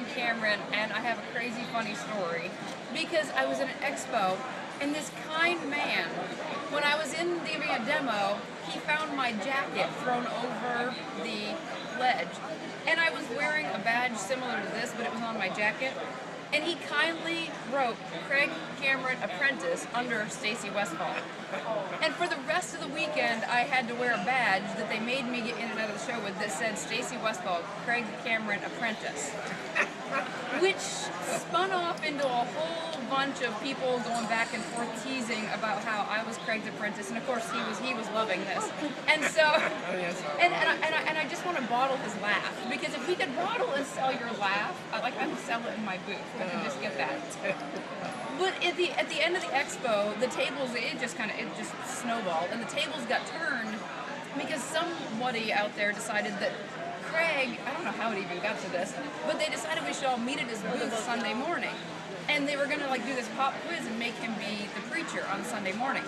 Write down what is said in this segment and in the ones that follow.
Craig Cameron, and I have a crazy funny story because I was at an expo, and this kind man, when I was in the demo, he found my jacket thrown over the ledge, and I was wearing a badge similar to this, but it was on my jacket. And he kindly wrote Craig Cameron Apprentice under Stacy Westfall. And for the rest of the weekend, I had to wear a badge that they made me get in and out of the show with that said Stacy Westfall, Craig Cameron Apprentice. Which spun off into a whole bunch of people going back and forth teasing about how I was Craig's apprentice, and of course he was loving this. And so, and I just want to bottle his laugh, because if we could bottle and sell your laugh, I'm sell it in my booth. I can just get that. But at the end of the expo, the tables it just snowballed, and the tables got turned because somebody out there decided that Craig, I don't know how it even got to this, but they decided we should all meet at his booth Sunday morning. And they were going to do this pop quiz and make him be the preacher on Sunday morning.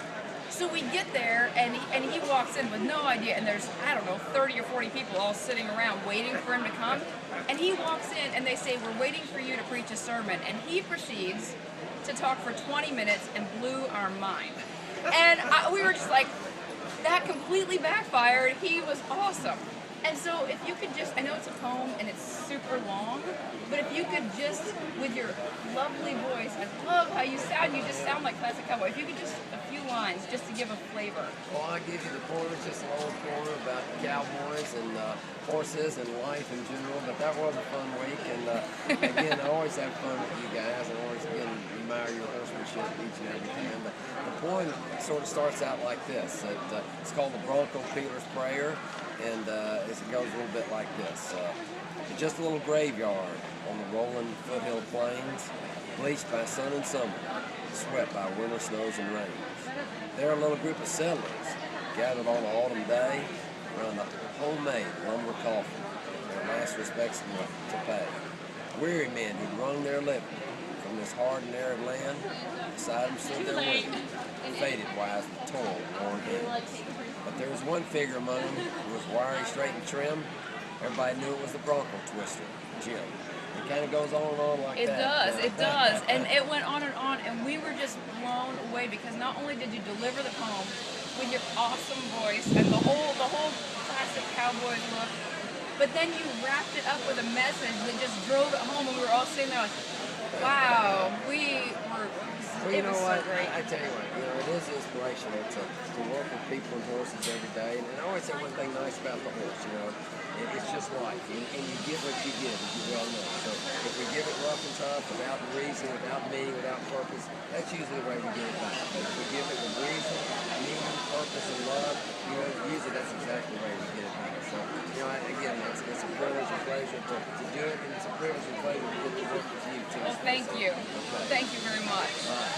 So we get there, and he walks in with no idea, and there's, 30 or 40 people all sitting around waiting for him to come. And he walks in, and they say, "We're waiting for you to preach a sermon." And he proceeds to talk for 20 minutes and blew our mind. And we were just like, that completely backfired. He was awesome. And so if you could just, I know it's a poem and it's super long, but if you could just, with your lovely voice, I love how you sound, you just sound like classic cowboy. If you could just, a few lines, just to give a flavor. Well, I'll give you the corner, just a little corner about cowboys and horses and life in general, but that was a fun week, and again, I always have fun with you guys. I always, again, admire your horsemanship each and every time, but the poem sort of starts out like this. It's called the Bronco Peeler's Prayer, and it goes a little bit like this. Just a little graveyard on the rolling foothill plains, bleached by sun and summer, swept by winter snows and rains. There are a little group of settlers gathered on an autumn day around a homemade lumber coffin, their last respects to pay. Weary men who'd wrung their living from this hard and arid land, beside them stood their women, faded wise with toil and worn hands. But there was one figure among them who was wiry, straight, and trim. Everybody knew it was the Bronco Twister, Jim. It kind of goes on and on like it that. It does. And it went on, and we were just blown away, because not only did you deliver the poem with your awesome voice and the whole classic cowboy look, but then you wrapped it up with a message that just drove it home, and we were all sitting there like, wow, Well, you know what? I tell you what, it is inspirational to work with people and horses every day. And I always say one thing nice about the horse, it's just life. And you get what you give, as you well know. So if we give it rough and tough, without reason, without meaning, without purpose, that's usually the way we get it back. But if we give it with reason, meaning, purpose, and love, usually that's exactly the way we get it back. So, again, it's a privilege and pleasure to do it, and it's a privilege and pleasure to get to work with you, too. Well, thank you. Okay. Thank you very much. Bye.